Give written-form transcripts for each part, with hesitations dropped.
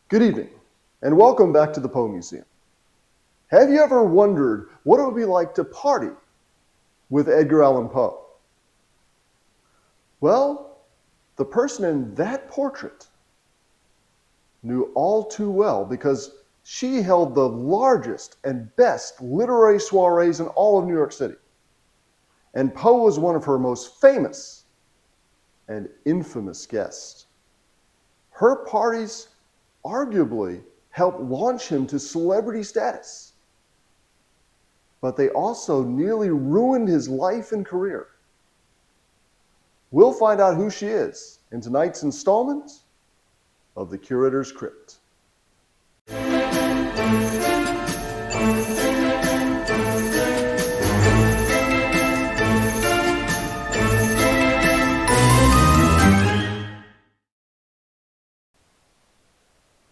Good evening, and welcome back to the Poe Museum. Have you ever wondered what it would be like to party with Edgar Allan Poe? Well, the person in that portrait knew all too well because she held the largest and best literary soirees in all of New York City. And Poe was one of her most famous and infamous guests. Her parties arguably helped launch him to celebrity status. But they also nearly ruined his life and career. We'll find out who she is in tonight's installment of the Curator's Crypt.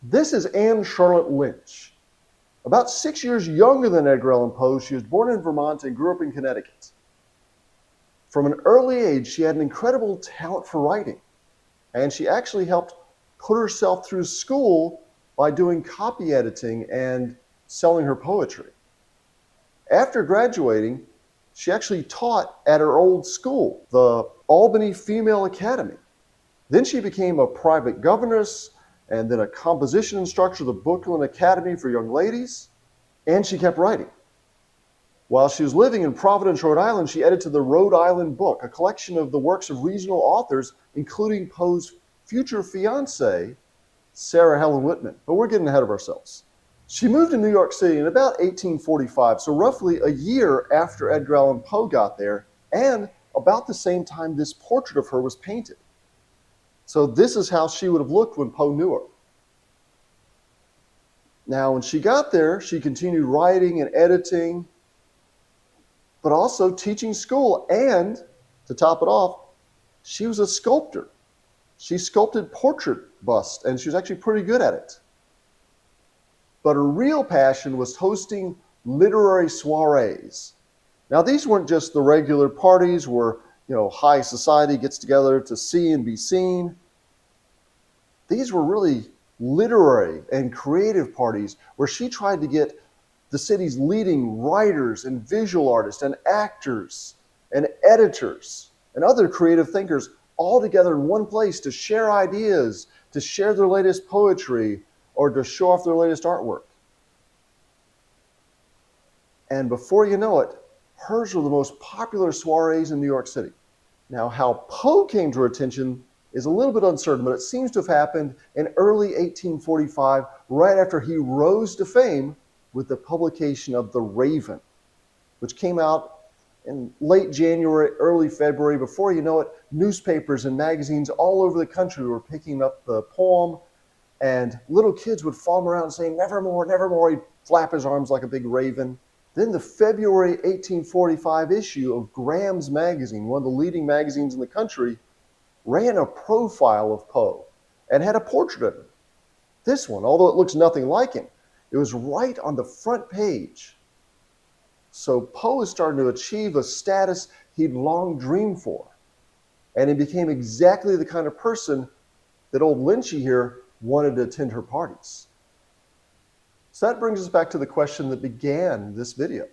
This is Anne Charlotte Lynch. About 6 years younger than Edgar Allan Poe, she was born in Vermont and grew up in Connecticut. From an early age, she had an incredible talent for writing, and she actually helped put herself through school by doing copy editing and selling her poetry. After graduating, she actually taught at her old school, the Albany Female Academy. Then she became a private governess, and then a composition instructor of the Brooklyn Academy for Young Ladies, and she kept writing. While she was living in Providence, Rhode Island, she edited the Rhode Island Book, a collection of the works of regional authors, including Poe's future fiancée, Sarah Helen Whitman. But we're getting ahead of ourselves. She moved to New York City in about 1845, so roughly a year after Edgar Allan Poe got there, and about the same time this portrait of her was painted. So this is how she would have looked when Poe knew her. Now, when she got there, she continued writing and editing, but also teaching school. And to top it off, she was a sculptor. She sculpted portrait busts, and she was actually pretty good at it. But her real passion was hosting literary soirees. Now, these weren't just the regular parties where high society gets together to see and be seen. These were really literary and creative parties where she tried to get the city's leading writers and visual artists and actors and editors and other creative thinkers all together in one place to share ideas, to share their latest poetry, or to show off their latest artwork. And before you know it, hers were the most popular soirees in New York City. Now, how Poe came to her attention is a little bit uncertain, but it seems to have happened in early 1845, right after he rose to fame with the publication of The Raven, which came out in late January, early February. Before you know it, newspapers and magazines all over the country were picking up the poem, and little kids would follow him around saying, "Nevermore, nevermore." He'd flap his arms like a big raven. Then the February 1845 issue of Graham's magazine, one of the leading magazines in the country, ran a profile of Poe and had a portrait of him. This one, although it looks nothing like him, it was right on the front page. So Poe is starting to achieve a status he'd long dreamed for. And he became exactly the kind of person that old Lynchy here wanted to attend her parties. So that brings us back to the question that began this video.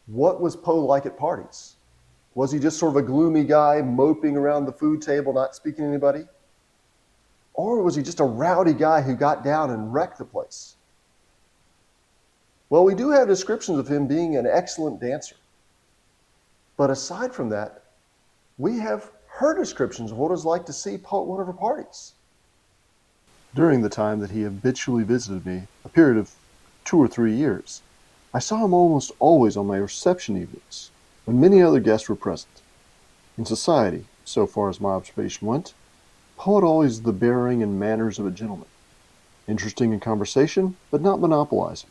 What was Poe like at parties? Was he just sort of a gloomy guy moping around the food table, not speaking to anybody? Or was he just a rowdy guy who got down and wrecked the place? Well, we do have descriptions of him being an excellent dancer. But aside from that, we have her descriptions of what it was like to see Poe at one of her parties. During the time that he habitually visited me, a period of 2 or 3 years, I saw him almost always on my reception evenings, when many other guests were present. In society, so far as my observation went, Poe had always the bearing and manners of a gentleman, interesting in conversation, but not monopolizing,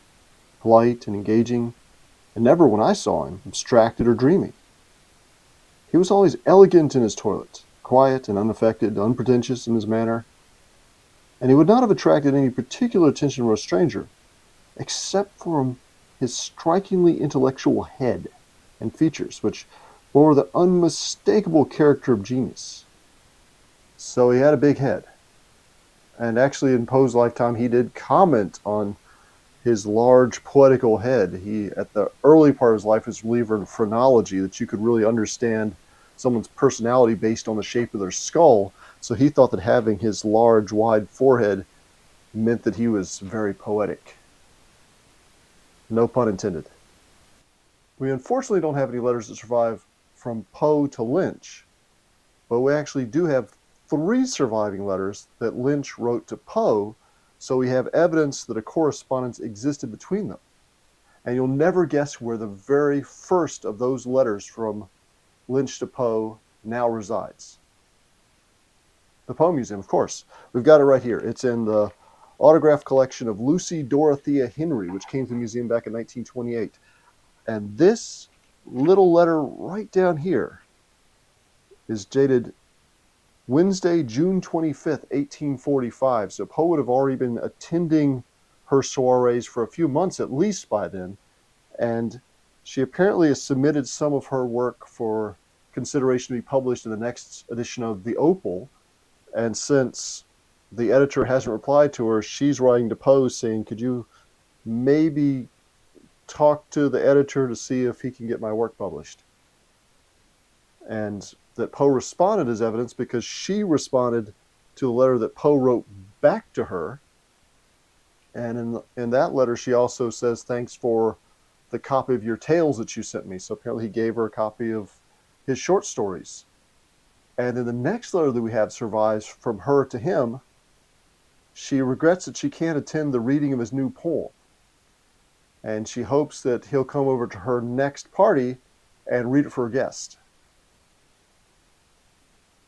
polite and engaging, and never, when I saw him, abstracted or dreamy. He was always elegant in his toilet, quiet and unaffected, unpretentious in his manner, and he would not have attracted any particular attention from a stranger, except for his strikingly intellectual head and features, which bore the unmistakable character of genius. So he had a big head. And actually, in Poe's lifetime, he did comment on his large poetical head. He, at the early part of his life, was a believer in phrenology, that you could really understand someone's personality based on the shape of their skull. So he thought that having his large, wide forehead meant that he was very poetic. No pun intended. We unfortunately don't have any letters that survive from Poe to Lynch, but we actually do have 3 surviving letters that Lynch wrote to Poe, so we have evidence that a correspondence existed between them. And you'll never guess where the very first of those letters from Lynch to Poe now resides. The Poe Museum, of course. We've got it right here. It's in the autograph collection of Lucy Dorothea Henry, which came to the museum back in 1928. And this little letter right down here is dated Wednesday, June 25th, 1845. So Poe would have already been attending her soirees for a few months at least by then. And she apparently has submitted some of her work for consideration to be published in the next edition of The Opal. And since the editor hasn't replied to her, she's writing to Poe saying, could you maybe talk to the editor to see if he can get my work published? And that Poe responded as evidence because she responded to the letter that Poe wrote back to her. And in that letter, she also says, thanks for the copy of your tales that you sent me. So apparently he gave her a copy of his short stories. And then the next letter that we have survives from her to him. She regrets that she can't attend the reading of his new poem. And she hopes that he'll come over to her next party and read it for a guest.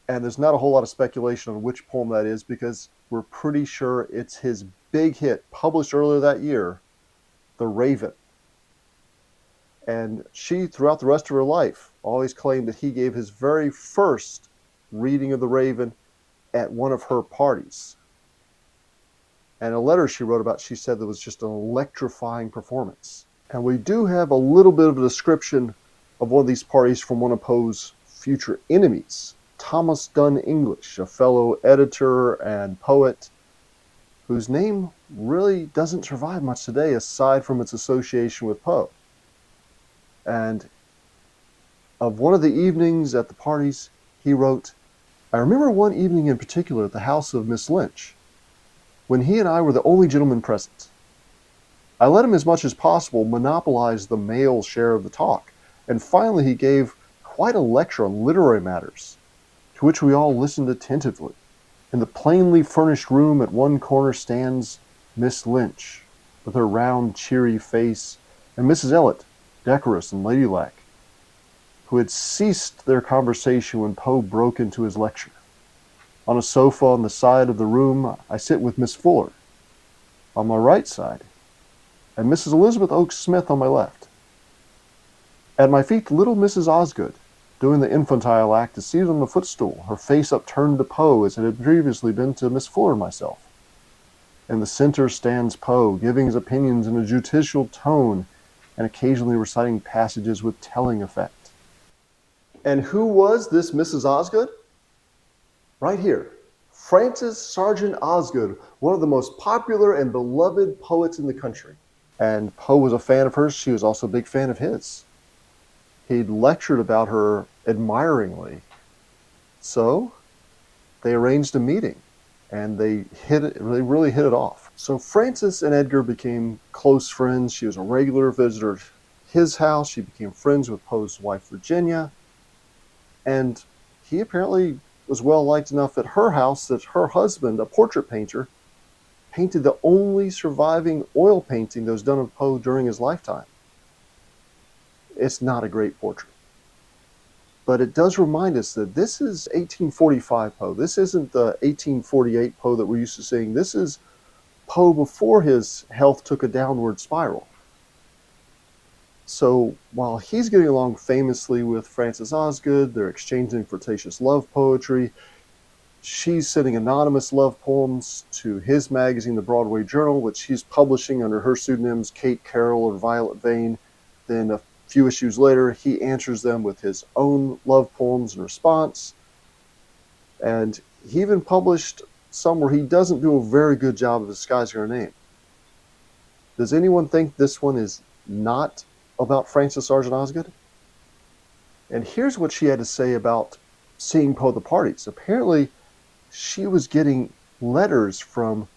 And there's not a whole lot of speculation on which poem that is because we're pretty sure it's his big hit published earlier that year, The Raven. And she, throughout the rest of her life, always claimed that he gave his very first reading of The Raven at one of her parties. And a letter she wrote about, she said that was just an electrifying performance. And we do have a little bit of a description of one of these parties from one of Poe's future enemies, Thomas Dunn English, a fellow editor and poet whose name really doesn't survive much today aside from its association with Poe. And of one of the evenings at the parties, he wrote, I remember one evening in particular at the house of Miss Lynch, when he and I were the only gentlemen present. I let him as much as possible monopolize the male share of the talk, and finally he gave quite a lecture on literary matters, to which we all listened attentively. In the plainly furnished room at one corner stands Miss Lynch, with her round, cheery face, and Mrs. Elliot, decorous and ladylike, who had ceased their conversation when Poe broke into his lecture. On a sofa on the side of the room, I sit with Miss Fuller, on my right side, and Mrs. Elizabeth Oakes Smith on my left. At my feet, little Mrs. Osgood, doing the infantile act, is seated on the footstool, her face upturned to Poe as it had previously been to Miss Fuller and myself. In the center stands Poe, giving his opinions in a judicial tone and occasionally reciting passages with telling effect. And who was this Mrs. Osgood? Right here, Frances Sargent Osgood, one of the most popular and beloved poets in the country. And Poe was a fan of hers. She was also a big fan of his. He'd lectured about her admiringly. So they arranged a meeting, and they really hit it off. So Frances and Edgar became close friends. She was a regular visitor at his house. She became friends with Poe's wife, Virginia. And he apparently was well liked enough at her house that her husband, a portrait painter, painted the only surviving oil painting that was done of Poe during his lifetime. It's not a great portrait, but it does remind us that this is 1845 Poe. This isn't the 1848 Poe that we're used to seeing. This is Poe before his health took a downward spiral. So while he's getting along famously with Frances Osgood, they're exchanging flirtatious love poetry. She's sending anonymous love poems to his magazine, the Broadway Journal, which he's publishing under her pseudonyms Kate Carroll or Violet Vane. Then a few issues later, he answers them with his own love poems in response. And he even published some where he doesn't do a very good job of disguising her name. Does anyone think this one is not about Frances Sargent Osgood? And here's what she had to say about seeing Poe at the parties. Apparently, she was getting letters from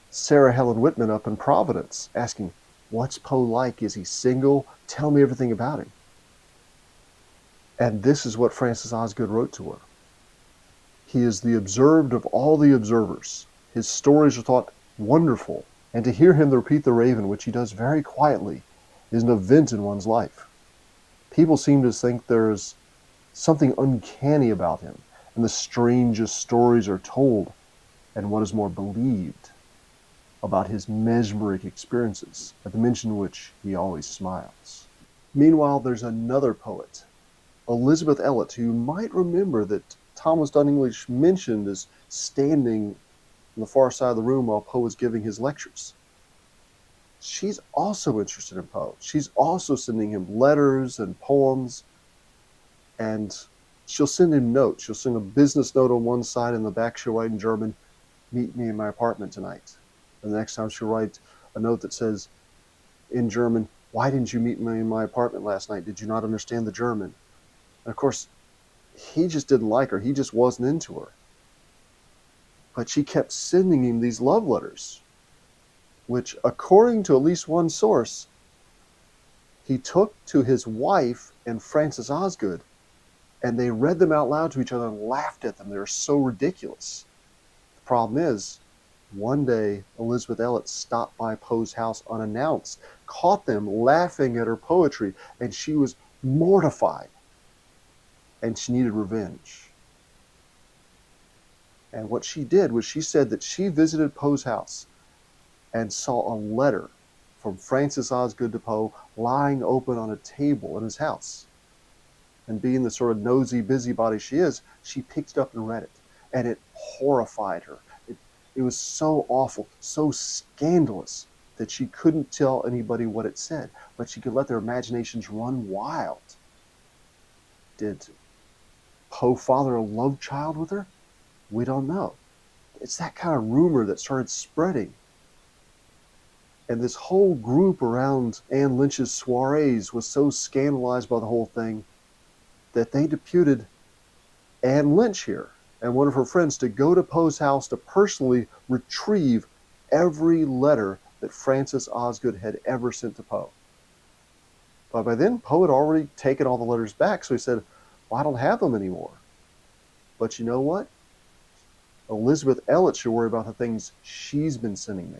Sarah Helen Whitman up in Providence asking, what's Poe like? Is he single? Tell me everything about him. And this is what Frances Osgood wrote to her. He is the observed of all the observers. His stories are thought wonderful, and to hear him repeat The Raven, which he does very quietly, is an event in one's life. People seem to think there's something uncanny about him, and the strangest stories are told, and what is more, believed about his mesmeric experiences, at the mention of which he always smiles. Meanwhile, there's another poet, Elizabeth Elliot, who you might remember that Thomas Dunn English mentioned as standing on the far side of the room while Poe was giving his lectures. She's also interested in Poe. She's also sending him letters and poems, and she'll send him notes. She'll send a business note on one side, and the back she'll write in German, meet me in my apartment tonight. And the next time she'll write a note that says in German, why didn't you meet me in my apartment last night? Did you not understand the German? And of course, he just didn't like her. He just wasn't into her. But she kept sending him these love letters, which, according to at least one source, he took to his wife and Frances Osgood, and they read them out loud to each other and laughed at them. They were so ridiculous. The problem is, one day, Elizabeth Elliot stopped by Poe's house unannounced, caught them laughing at her poetry, and she was mortified. And she needed revenge. And what she did was she said that she visited Poe's house and saw a letter from Frances Osgood to Poe lying open on a table in his house. And being the sort of nosy busybody she is, she picked it up and read it. And it horrified her. It was so awful, so scandalous, that she couldn't tell anybody what it said, but she could let their imaginations run wild. Did Poe father a love child with her? We don't know. It's that kind of rumor that started spreading. And this whole group around Anne Lynch's soirees was so scandalized by the whole thing that they deputed Anne Lynch here and one of her friends to go to Poe's house to personally retrieve every letter that Frances Osgood had ever sent to Poe. But by then, Poe had already taken all the letters back, so he said, well, I don't have them anymore. But you know what? Elizabeth Elliot should worry about the things she's been sending me.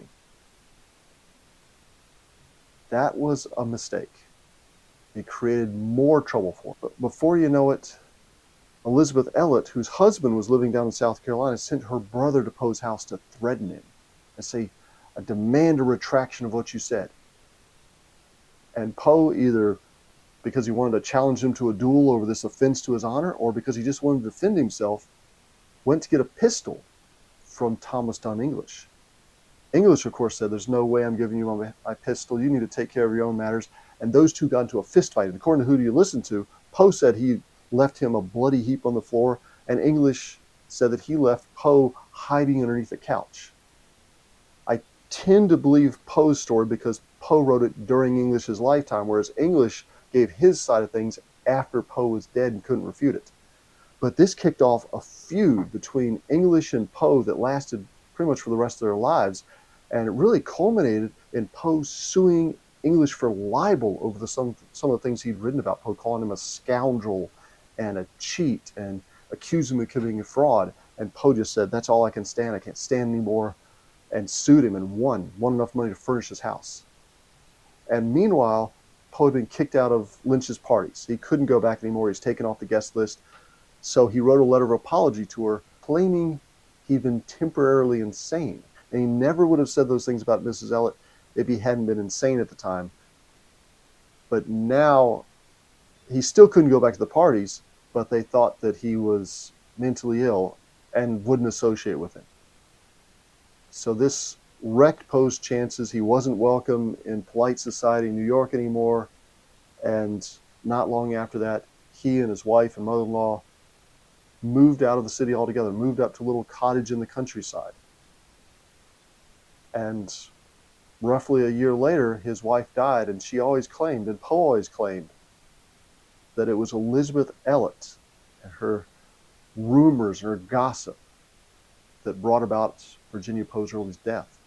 That was a mistake. It created more trouble for her. But before you know it, Elizabeth Elliot, whose husband was living down in South Carolina, sent her brother to Poe's house to threaten him and say, I demand a retraction of what you said. And Poe, either because he wanted to challenge him to a duel over this offense to his honor, or because he just wanted to defend himself, went to get a pistol from Thomas Dunn English. English, of course, said, there's no way I'm giving you my pistol. You need to take care of your own matters. And those two got into a fist fight. And according to who do you listen to, Poe said he left him a bloody heap on the floor, and English said that he left Poe hiding underneath a couch. I tend to believe Poe's story because Poe wrote it during English's lifetime, whereas English gave his side of things after Poe was dead and couldn't refute it. But this kicked off a feud between English and Poe that lasted pretty much for the rest of their lives, and it really culminated in Poe suing English for libel over some of the things he'd written about Poe, calling him a scoundrel and a cheat and accusing him of committing a fraud. And Poe just said, that's all I can stand. I can't stand anymore, and sued him and won enough money to furnish his house. And meanwhile, Poe had been kicked out of Lynch's parties. He couldn't go back anymore. He's taken off the guest list. So he wrote a letter of apology to her, claiming he'd been temporarily insane. And he never would have said those things about Mrs. Elliot if he hadn't been insane at the time. But now, he still couldn't go back to the parties, but they thought that he was mentally ill and wouldn't associate with him. So this wrecked Poe's chances. He wasn't welcome in polite society in New York anymore. And not long after that, he and his wife and mother-in-law moved out of the city altogether, moved up to a little cottage in the countryside. And roughly a year later, his wife died, and she always claimed, and Poe always claimed, that it was Elizabeth Elliot and her rumors and her gossip that brought about Virginia Poe's early death.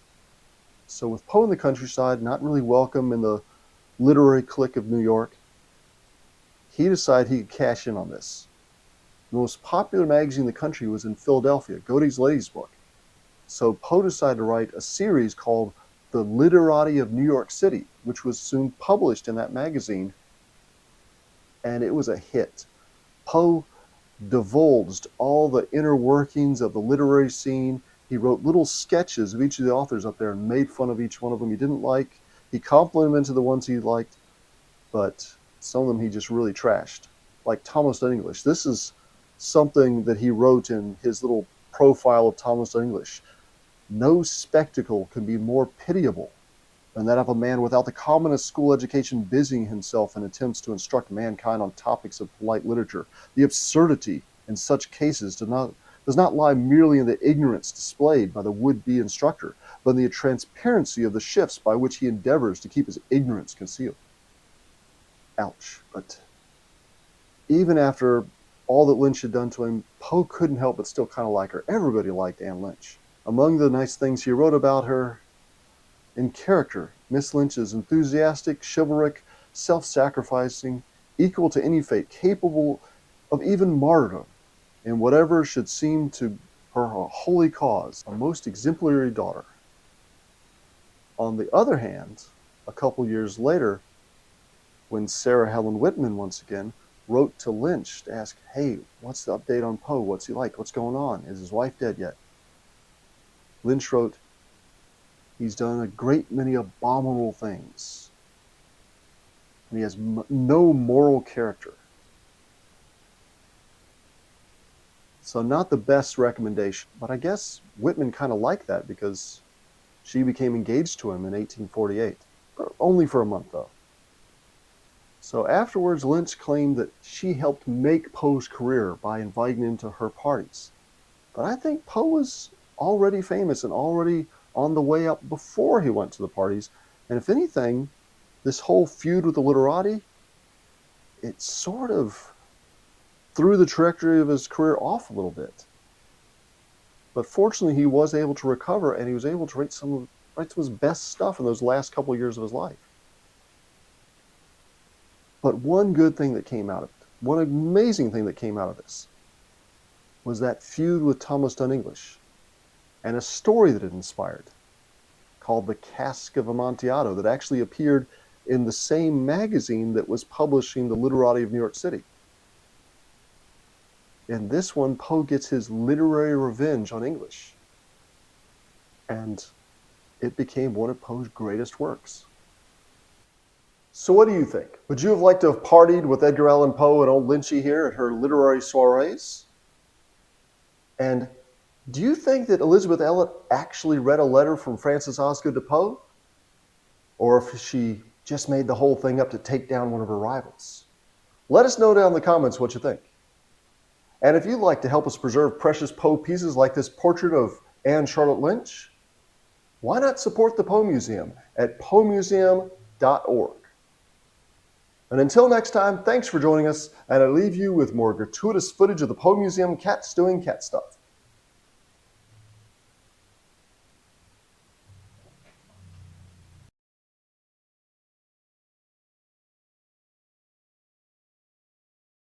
So with Poe in the countryside, not really welcome in the literary clique of New York, he decided he could cash in on this. The most popular magazine in the country was in Philadelphia, Godey's Lady's Book. So Poe decided to write a series called The Literati of New York City, which was soon published in that magazine, and it was a hit. Poe divulged all the inner workings of the literary scene. He wrote little sketches of each of the authors up there and made fun of each one of them he didn't like. He complimented the ones he liked, but some of them he just really trashed, like Thomas Dunn English. This is something that he wrote in his little profile of Thomas Dunn English. No spectacle can be more pitiable than that of a man without the commonest school education busying himself in attempts to instruct mankind on topics of polite literature. The absurdity in such cases does not lie merely in the ignorance displayed by the would-be instructor, but in the transparency of the shifts by which he endeavors to keep his ignorance concealed. Ouch. But even after all that Lynch had done to him, Poe couldn't help but still kind of like her. Everybody liked Anne Lynch. Among the nice things he wrote about her, in character, Miss Lynch is enthusiastic, chivalric, self-sacrificing, equal to any fate, capable of even martyrdom in whatever should seem to her a holy cause, a most exemplary daughter. On the other hand, a couple years later, when Sarah Helen Whitman once again wrote to Lynch to ask, hey, what's the update on Poe? What's he like? What's going on? Is his wife dead yet? Lynch wrote, he's done a great many abominable things, and he has no moral character. So not the best recommendation, but I guess Whitman kind of liked that because she became engaged to him in 1848, only for a month though. So afterwards, Lynch claimed that she helped make Poe's career by inviting him to her parties. But I think Poe was already famous and already on the way up before he went to the parties. And if anything, this whole feud with the literati, it sort of threw the trajectory of his career off a little bit. But fortunately, he was able to recover, and he was able to write some of his best stuff in those last couple of years of his life. But one good thing that came out of it, one amazing thing that came out of this, was that feud with Thomas Dunn English, and a story that it inspired, called The Cask of Amontillado, that actually appeared in the same magazine that was publishing the Literati of New York City. In this one, Poe gets his literary revenge on English, and it became one of Poe's greatest works. So what do you think? Would you have liked to have partied with Edgar Allan Poe and old Lynchy here at her literary soirees? And do you think that Elizabeth Elliot actually read a letter from Frances Osgood to Poe? Or if she just made the whole thing up to take down one of her rivals? Let us know down in the comments what you think. And if you'd like to help us preserve precious Poe pieces like this portrait of Anne Charlotte Lynch, why not support the Poe Museum at poemuseum.org? And until next time, thanks for joining us, and I leave you with more gratuitous footage of the Poe Museum cats doing cat stuff.